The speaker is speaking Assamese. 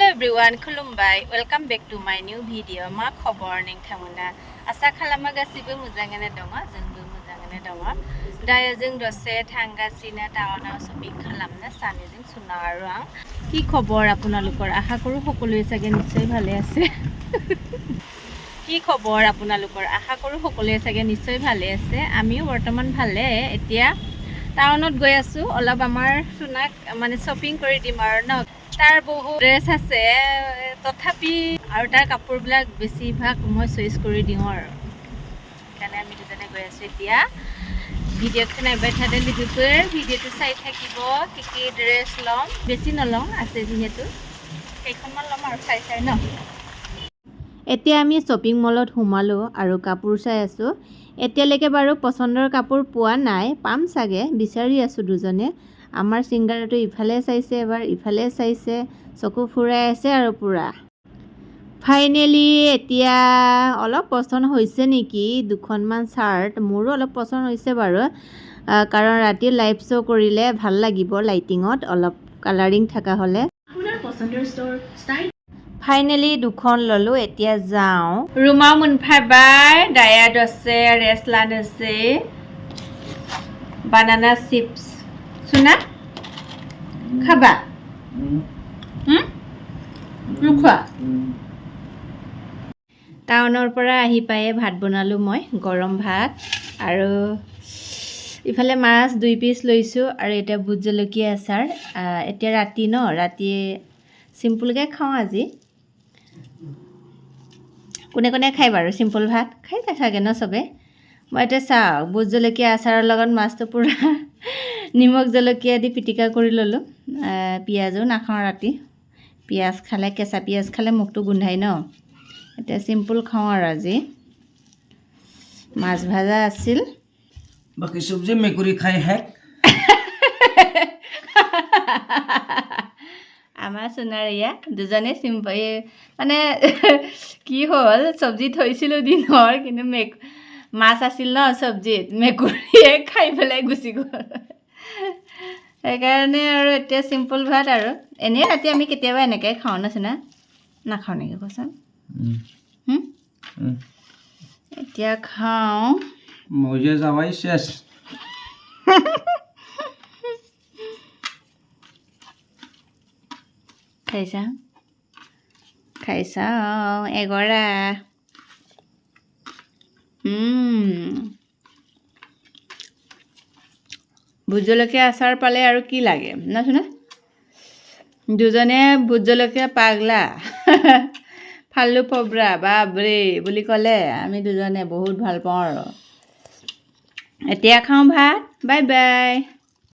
everyone, khulumbai. Welcome back to my new video. Ma khobor ning thamuna. Asa khalama gasibu mujangane donga, jengbu mujangane donga. Daya jeng dose thanga sina taona shopping khalamna sami jeng sunarang. Ki khobor apunalukor aha koru hokoloi sage nichoi bhale ase. Ki khobor apunalukor aha koru hokoloi sage nichoi bhale ase. Amiও বৰ্তমান ভালে এতিয়া টাউনত গৈ আছো অলপ আমাৰ সুনাক মানে শপিং কৰি দিম আৰু ন তাৰ বহু ড্ৰেছ আছে তথাপি আৰু তাৰ কাপোৰবিলাক বেছিভাগ মই চইচ কৰি দিওঁ আৰু কাৰণে আমি দুজনে গৈ আছো এতিয়া ভিডিঅ'খন এবাইঠাতে লিখোঁ ভিডিঅ'টো চাই থাকিব কি কি ড্ৰেছ ল'ম বেছি নলওঁ আছে যিহেতু সেইখনমান ল'ম আৰু চাই চাই ন এতিয়া আমি শপিং মলত সোমালো আৰু কাপোৰ চাই আছো এতিয়ালৈকে বাৰু পছন্দৰ কাপোৰ পোৱা নাই পাম চাগে বিচাৰি আছো দুজনে আমাৰ সিংগাৰটো ইফালে চাইছে এবাৰ ইফালে চাইছে চকু ফুৰাই আছে আৰু পুৰা ফাইনেলি এতিয়া অলপ পছন্দ হৈছে নেকি দুখনমান শাৰ্ট মোৰো অলপ পছন্দ হৈছে বাৰু কাৰণ ৰাতি লাইভ শ্ব' কৰিলে ভাল লাগিব লাইটিঙত অলপ কালাৰিং থকা হ'লে আপোনাৰ পছন্দৰ ষ্ট'ৰ ষ্টাইল ফাইনেলি দুখন ললো এতিয়া যাওঁ ৰুমা মুনফাবাই ডায়াত আছে ৰেছলান আছে বানানা চিপছ শুনা খাবা ৰুখোৱা টাউনৰ পৰা আহি পায়ে ভাত বনালো মই গৰম ভাত আৰু ইফালে মাছ 2 পিচ লৈছো আৰু এটা ভোট জলকীয়া আচাৰ এতিয়া ৰাতি ন ৰাতি সিম্পলকৈ খাওঁ আজি কোনে কোনে খাই বাৰু সিম্পল ভাত খাই থাকে ন সবে মই এটা চাওঁ ভোট জলকীয়া আচাৰৰ লগত মাছটো পুৰা নিমখ জলকীয়া দি পিটিকা কৰি ললো পিয়াজো নাখাওঁ ৰাতি পিয়াজ খালে কেঁচা পিয়াজ খালে মুখটো গোন্ধাই ন এতিয়া সিম্পল খাওঁ আৰু আজি মাছ ভাজা আছিল বাকি সবজি মেকুৰী খাই হেক আমাৰ সোণাৰীয়া দুজনে সিম্পল মানে কি হ'ল চব্জি থৈছিলোঁ দিনৰ কিন্তু মাছ আছিল ন চব্জিত মেকুৰীয়ে খাই পেলাই গুচি গ'ল সেইকাৰণে আৰু এতিয়া চিম্পল ভাত আৰু এনেই ৰাতি আমি কেতিয়াবা এনেকৈ খাওঁ না নাখাওঁ নেকি কচোন এতিয়া খাওঁ মজে যাৱাই শেষ খাইছা এগৰা ভোট জলকীয়া আচাৰ পালে আৰু কি লাগে না শুনা দুজনে ভোট জলকীয়া পাগলা ফাল্লু ফব্ৰা বাবৰে বুলি ক'লে আমি দুজনে বহুত ভাল পাওঁ আৰু এতিয়া খাওঁ ভাত বাই বাই